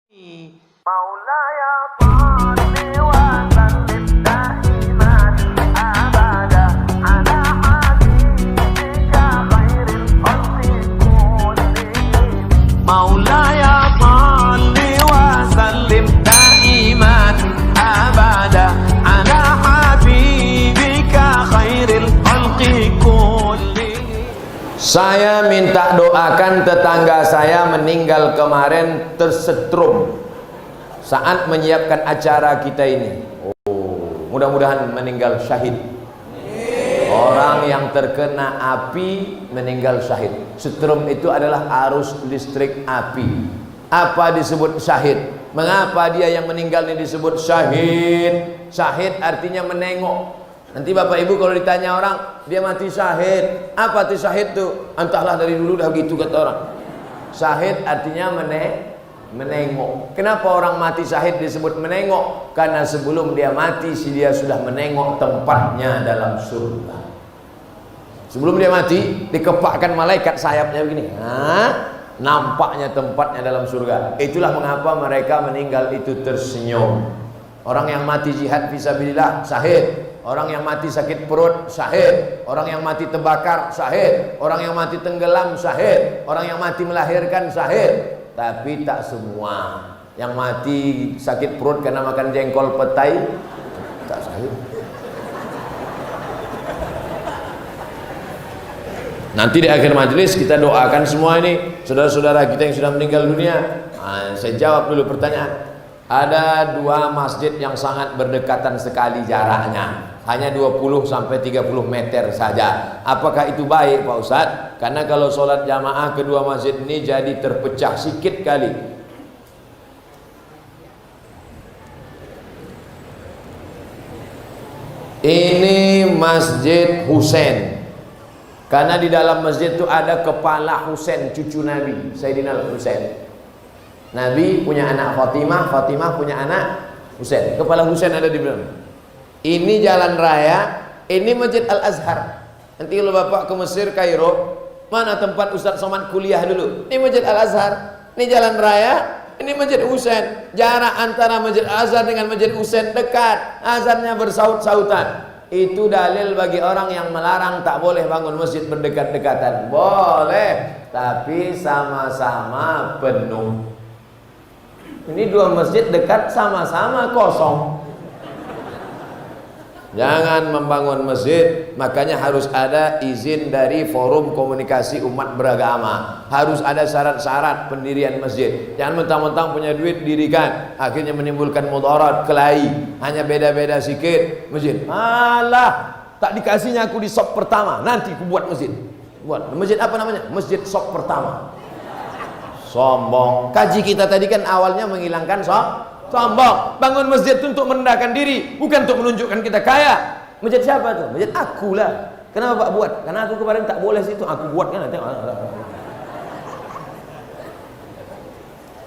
مولاي صل وسلم دائما ابدا على حبيبك خير الخلق كلهم مولاي صل وسلم دائما ابدا على حبيبك خير الخلق كلهم. Saya minta doakan tetangga saya meninggal kemarin tersetrum saat menyiapkan acara kita ini. Mudah-mudahan meninggal syahid. Orang yang terkena api meninggal syahid. Setrum itu adalah arus listrik api. Apa disebut syahid? Mengapa dia yang meninggal ini disebut syahid? Syahid artinya menengok. Nanti bapak ibu kalau ditanya orang, dia mati syahid. Apa itu syahid tuh? Entahlah, dari dulu dah gitu kata orang. Syahid artinya menengok. Kenapa orang mati syahid disebut menengok? Karena sebelum dia mati, dia sudah menengok tempatnya dalam surga. Sebelum dia mati, dikepakkan malaikat sayapnya begini. Nampaknya tempatnya dalam surga. Itulah mengapa mereka meninggal itu tersenyum. Orang yang mati jihad fisabilillah syahid. Orang yang mati sakit perut syahid. Orang yang mati terbakar syahid. Orang yang mati tenggelam syahid. Orang yang mati melahirkan syahid. Tapi tak semua. Yang mati sakit perut karena makan jengkol petai tak syahid. Nanti di akhir majelis kita doakan semua ini saudara-saudara kita yang sudah meninggal dunia. Saya jawab dulu pertanyaan. Ada dua masjid yang sangat berdekatan sekali jaraknya, hanya 20 sampai 30 meter saja. Apakah itu baik Pak Ustadz? Karena kalau sholat jamaah kedua masjid ini jadi terpecah sikit kali. Ini Masjid Husain. Karena di dalam masjid itu ada kepala Husain, cucu Nabi Sayyidina Husain. Nabi punya anak Fatimah, Fatimah punya anak Husain. Kepala Husain ada di belakang. Ini jalan raya, ini Masjid Al-Azhar. Nanti kalau Bapak ke Mesir, Kairo, mana tempat Ustadz Somad kuliah dulu? Ini Masjid Al-Azhar. Ini jalan raya, ini Masjid Husain. Jarak antara Masjid Al-Azhar dengan Masjid Husain dekat. Azannya bersaut-sautan. Itu dalil bagi orang yang melarang tak boleh bangun masjid berdekat-dekatan. Boleh, tapi sama-sama penuh. Ini dua masjid dekat sama-sama kosong. Jangan membangun masjid, makanya harus ada izin dari Forum Komunikasi Umat Beragama. Harus ada syarat-syarat pendirian masjid. Jangan mentang-mentang punya duit dirikan, akhirnya menimbulkan mudarat, kelahi. Hanya beda-beda sikit masjid. Alah, tak dikasihnya aku di sop pertama, nanti aku buat masjid. Buat masjid apa namanya? Masjid sop pertama. Sombong. Kaji kita tadi kan awalnya menghilangkan sombong. Bangun masjid itu untuk merendahkan diri, bukan untuk menunjukkan kita kaya. Masjid siapa tuh? Masjid aku lah. Kenapa Pak buat? Karena aku kemarin tak boleh situ, aku buat kan.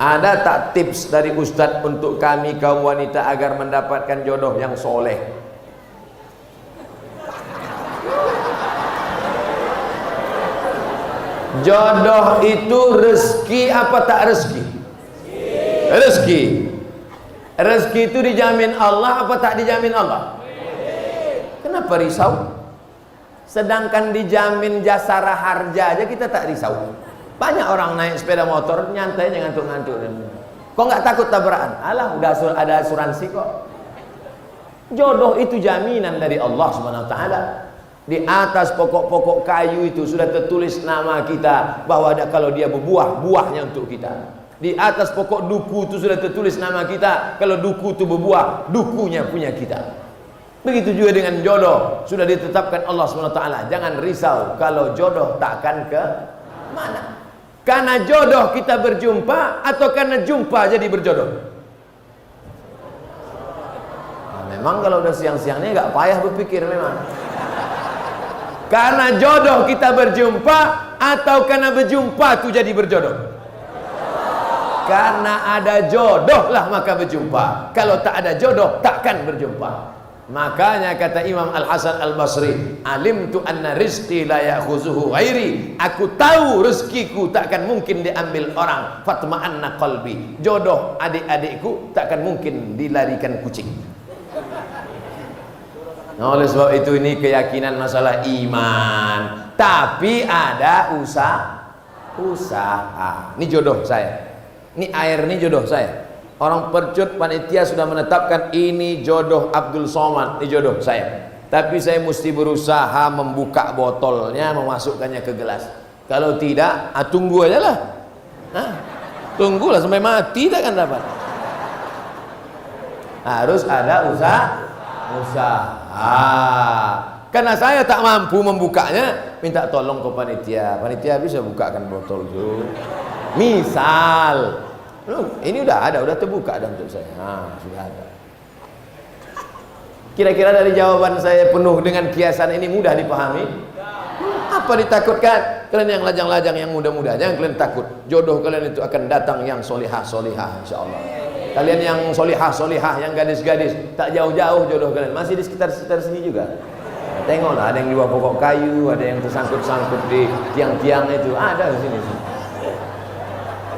Ada tak tips dari Ustadz untuk kami kaum wanita agar mendapatkan jodoh yang soleh? Jodoh itu rezeki apa tak rezeki? Rezeki. Rezeki itu dijamin Allah apa tak dijamin Allah? Kenapa risau? Sedangkan dijamin jasara harja aja kita tak risau. Banyak orang naik sepeda motor nyantai ngantuk-ngantuk. Kok nggak takut tabrakan? Alah, udah ada asuransi kok. Jodoh itu jaminan dari Allah Subhanahu wa taala. Di atas pokok-pokok kayu itu sudah tertulis nama kita, bahwa kalau dia berbuah, buahnya untuk kita. Di atas pokok duku itu sudah tertulis nama kita, kalau duku itu berbuah, dukunya punya kita. Begitu juga dengan jodoh, sudah ditetapkan Allah SWT. Jangan risau kalau jodoh takkan ke mana. Karena jodoh kita berjumpa atau karena jumpa jadi berjodoh? Nah, memang kalau udah siang-siangnya nggak payah berpikir memang. Karena jodoh kita berjumpa atau karena berjumpa itu jadi berjodoh? Karena ada jodoh lah maka berjumpa. Kalau tak ada jodoh takkan berjumpa. Makanya kata Imam Al-Hasan Al-Basri, alimtu anna rizqi la ya'khuzuhu ghairi. Aku tahu rezekiku takkan mungkin diambil orang. Fatma'anna qalbi. Jodoh adik-adikku takkan mungkin dilarikan kucing. Nah, oleh sebab itu ini keyakinan masalah iman. Tapi ada usaha. Ini jodoh saya. Ini air, ini jodoh saya. Orang Percut panitia sudah menetapkan ini jodoh Abdul Somad, ini jodoh saya. Tapi saya mesti berusaha membuka botolnya, memasukkannya ke gelas. Kalau tidak, tunggu aja lah. Tunggulah sampai mati, tak akan dapat. Harus ada usaha. Karena saya tak mampu membukanya, minta tolong ke panitia. Panitia bisa bukakan botol itu. Misal ini udah terbuka dan untuk saya. Sudah ada. Kira-kira dari jawaban saya penuh dengan kiasan ini mudah dipahami? Apa ditakutkan? Kalian yang lajang-lajang, yang muda-muda, jangan kalian takut. Jodoh kalian itu akan datang yang solihah-solihah, insyaallah. Kalian yang solihah-solihah, yang gadis-gadis, tak jauh-jauh jodoh kalian, masih di sekitar sini juga. Tengoklah, ada yang di bawah pokok kayu, ada yang tersangkut-sangkut di tiang-tiang itu, ada di sini.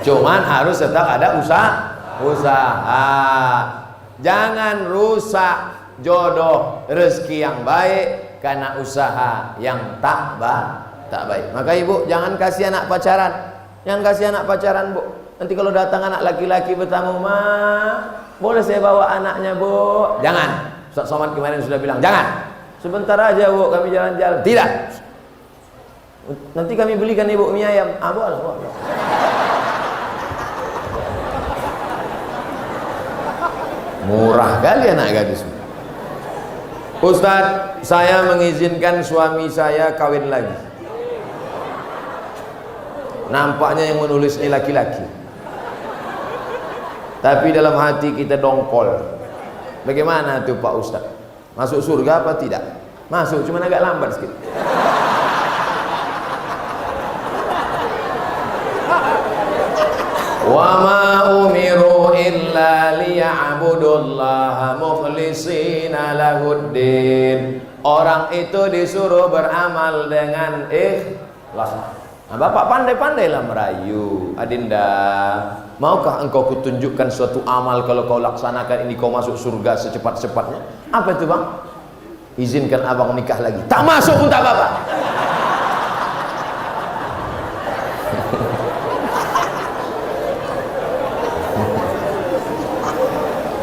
Cuman harus tetap ada usaha. Jangan rusak jodoh rezeki yang baik karena usaha yang tak baik. Maka ibu jangan kasih anak pacaran. Jangan kasih anak pacaran, Bu. Nanti kalau datang anak laki-laki bertamu, "Ma, boleh saya bawa anaknya, Bu?" Jangan. Ustaz Somad kemarin sudah bilang, "Jangan. Sebentar aja, Bu, kami jalan-jalan." Tidak. Nanti kami belikan Ibu mie ayam. Boleh. Murah kali anak gadis. Ustaz, saya mengizinkan suami saya kawin lagi. Nampaknya yang menulis ini laki-laki, tapi dalam hati kita dongkol. Bagaimana tuh Pak Ustaz? Masuk surga apa tidak? Masuk, cuma agak lambat sedikit. Wa ma umiru illa liya'budullaha mukhlishina lahuddin. Orang itu disuruh beramal dengan ikhlas. Nah, Bapak pandai-pandailah merayu. Adinda, maukah engkau kutunjukkan suatu amal, kalau kau laksanakan ini kau masuk surga secepat-cepatnya? Apa itu, Bang? Izinkan abang nikah lagi. Tak masuk pun tak apa-apa.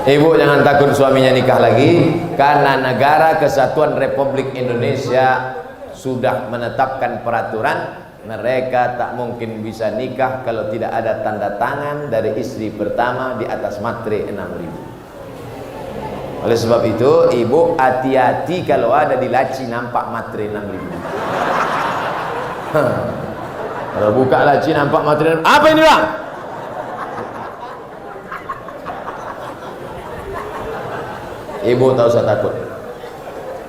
Ibu jangan takut suaminya nikah lagi, karena Negara Kesatuan Republik Indonesia sudah menetapkan peraturan mereka tak mungkin bisa nikah kalau tidak ada tanda tangan dari istri pertama di atas matre 6.000. Oleh sebab itu ibu hati-hati kalau ada di laci nampak matre 6.000. Kalau buka laci nampak matre 6.000, apa ini, Bang? Ibu tak usah takut.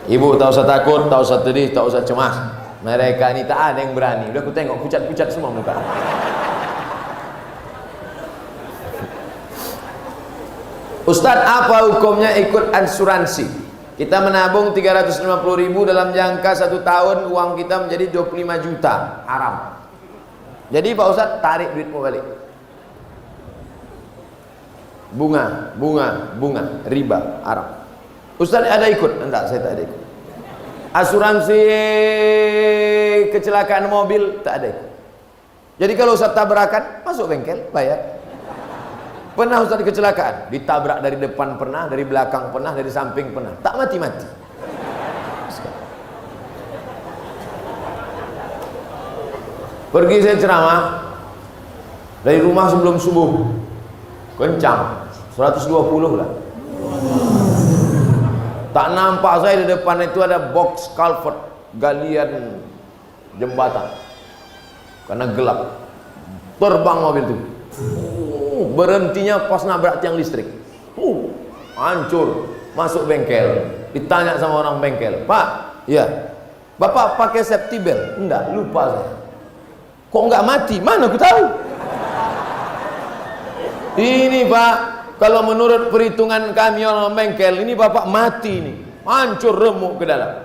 Ibu tak usah takut, tak usah sedih, tak usah cemas. Mereka ini tak ada yang berani. Udah aku tengok pucat-pucat semua muka. Ustadz, apa hukumnya ikut asuransi? Kita menabung 350.000 dalam jangka 1 tahun, uang kita menjadi 25 juta. Haram. Jadi Pak Ustadz, tarik duitmu balik. Bunga, riba, haram. Ustaz ada ikut? Enggak, saya tak ada ikut. Asuransi kecelakaan mobil tak ada ikut. Jadi kalau Ustaz tabrakan, masuk bengkel, bayar. Pernah Ustaz kecelakaan? Ditabrak dari depan pernah, dari belakang pernah, dari samping pernah. Tak mati-mati. Pergi saya ceramah dari rumah sebelum subuh. Kencang, 120 lah. Tak nampak saya di depan itu ada box culvert, galian jembatan, karena gelap. Terbang mobil itu, berhentinya pas nabrak tiang listrik, hancur. Masuk bengkel, ditanya sama orang bengkel, "Pak, ya, Bapak pakai safety belt?" "Enggak, lupa saya." "Kok enggak mati?" "Mana aku tahu." "Ini Pak, kalau menurut perhitungan kami orang bengkel, ini Bapak mati nih. hancur remuk ke dalam.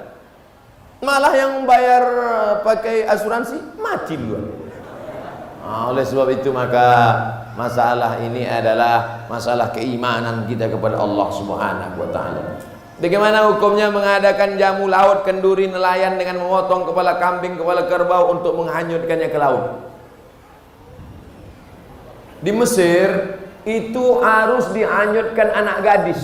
Malah yang bayar pakai asuransi mati duluan. Oleh sebab itu maka masalah ini adalah masalah keimanan kita kepada Allah Subhanahu wa taala. Bagaimana hukumnya mengadakan jamu laut, kenduri, nelayan dengan memotong kepala kambing, kepala kerbau untuk menghanyutkannya ke laut? Di Mesir itu harus dihanyutkan anak gadis.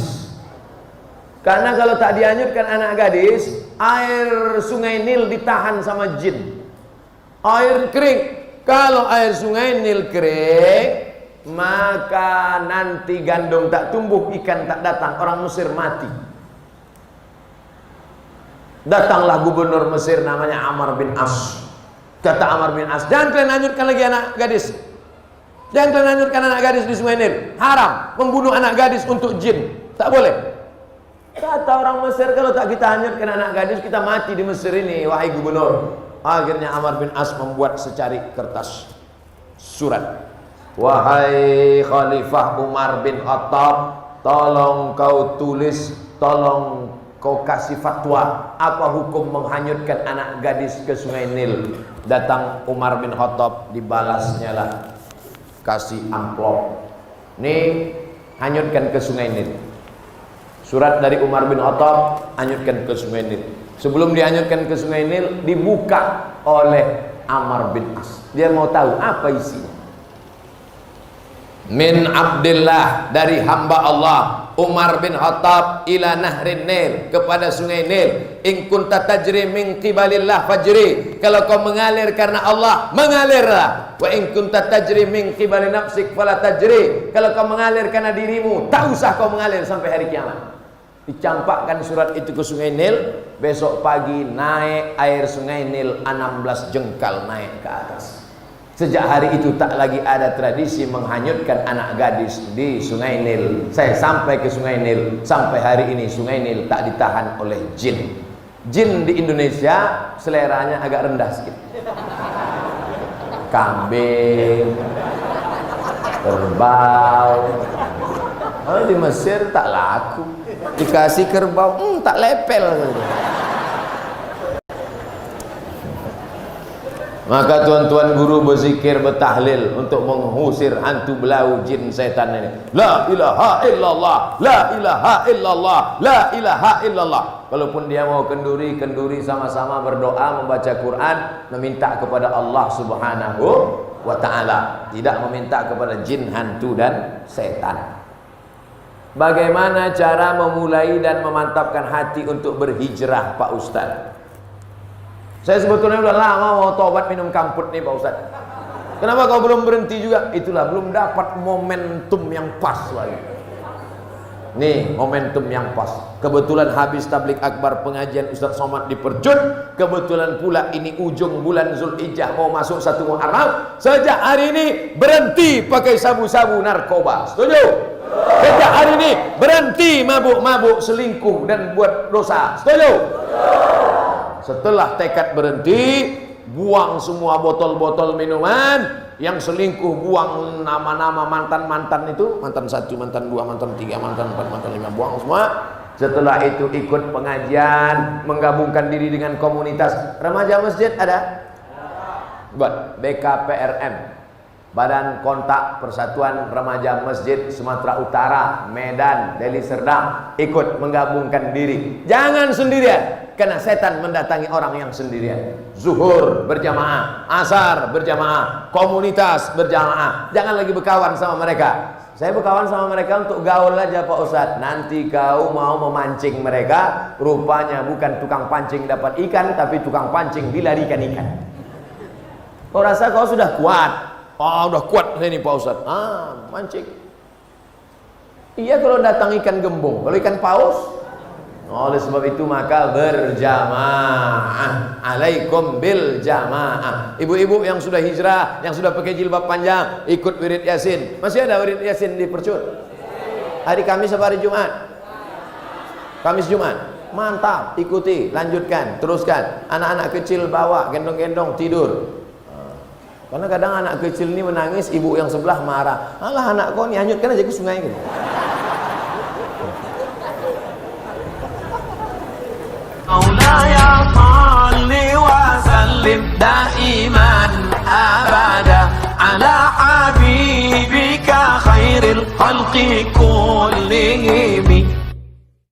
Karena kalau tak dihanyutkan anak gadis, air sungai Nil ditahan sama jin. Air kering. Kalau air sungai Nil kering, maka nanti gandum tak tumbuh, ikan tak datang, orang Mesir mati. Datanglah gubernur Mesir namanya Amr bin As. Kata Amr bin As, jangan kalian hanyutkan lagi anak gadis. Jangan kalian hanyutkan anak gadis di sungai Nil. Haram membunuh anak gadis untuk jin. Tak boleh. Kata orang Mesir, kalau tak kita hanyutkan anak gadis, kita mati di Mesir ini, wahai gubernur. Akhirnya Amr bin As membuat secarik kertas surat. Wahai Khalifah Umar bin Khattab, tolong kau tulis, tolong kau kasih fatwa, apa hukum menghanyutkan anak gadis ke sungai Nil. Datang Umar bin Khattab, dibalasnya lah, kasih amplop, nih hanyutkan ke sungai Nil. Surat dari Umar bin Khattab, hanyutkan ke sungai Nil. Sebelum dihanyutkan ke sungai Nil, dibuka oleh Amr bin As. Dia mau tahu apa isinya. Min Abdillah, dari hamba Allah Umar bin Khattab, ila nahrin Nil, kepada sungai Nil. In kunta tajri min qibalillah fajri, kalau kau mengalir karena Allah, mengalirlah. Wa in kunta tajri min qibali nafsik fala tajri, kalau kau mengalir karena dirimu, tak usah kau mengalir sampai hari kiamat. Dicampakkan surat itu ke sungai Nil. Besok pagi naik air sungai Nil 16 jengkal naik ke atas. Sejak hari itu tak lagi ada tradisi menghanyutkan anak gadis di sungai Nil. Saya sampai ke sungai Nil, sampai hari ini sungai Nil tak ditahan oleh jin. Jin di Indonesia seleranya agak rendah sedikit. Kambing, kerbau. Kalau di Mesir tak laku. Dikasih kerbau, tak lepel. Maka tuan-tuan guru berzikir, bertahlil untuk mengusir hantu belau jin setan ini. La ilaha illallah, la ilaha illallah, la ilaha illallah. Kalaupun dia mau kenduri, kenduri sama-sama berdoa, membaca Quran, meminta kepada Allah Subhanahu wa ta'ala, tidak meminta kepada jin, hantu dan setan. Bagaimana cara memulai dan memantapkan hati untuk berhijrah, Pak Ustaz? Saya sebetulnya udah lama mau tobat minum kamput nih, Pak Ustaz. Kenapa kau belum berhenti juga? Itulah, belum dapat momentum yang pas lagi. Nih, momentum yang pas. Kebetulan habis tablik akbar pengajian Ustaz Somad di Percut. Kebetulan pula ini ujung bulan Zulhijjah, mau masuk 1 Muharram. Sejak hari ini berhenti pakai sabu-sabu narkoba. Setuju? Sejak hari ini berhenti mabuk-mabuk, selingkuh dan buat dosa. Setuju? Setelah tekad berhenti, buang semua botol-botol minuman. Yang selingkuh buang nama-nama mantan-mantan itu, mantan 1, mantan 2, mantan 3, mantan 4, mantan 5, buang semua. Setelah itu ikut pengajian, menggabungkan diri dengan komunitas. Remaja masjid ada? Buat BKPRM, Badan Kontak Persatuan Remaja Masjid Sumatera Utara, Medan, Deli Serdang. Ikut menggabungkan diri. Jangan sendirian, karena setan mendatangi orang yang sendirian. Zuhur berjamaah, asar berjamaah, komunitas berjamaah. Jangan lagi berkawan sama mereka. Saya berkawan sama mereka untuk gaul aja, Pak Ustadz. Nanti kau mau memancing mereka, rupanya bukan tukang pancing dapat ikan, tapi tukang pancing dilarikan ikan. Kau rasa kau sudah kuat? Oh, udah kuat saya ini, Pak Ustadz. Mancing. Iya kalau datang ikan gembung, kalau ikan paus. Oleh sebab itu maka berjamaah. Alaikum bil jamaah. Ibu-ibu yang sudah hijrah, yang sudah pakai jilbab panjang, ikut wirid Yasin. Masih ada wirid Yasin di Percut? Hari Kamis apa hari Jumat? Kamis Jumat. Mantap, ikuti, lanjutkan, teruskan. Anak-anak kecil bawa, gendong-gendong, tidur. Karena kadang anak kecil ini menangis, ibu yang sebelah marah. Alah anak kau ni, hanyutkan aja ke sungai gitu. مولاي صل وسلم دائما أبدا على حبيبك خير الخلق كلهم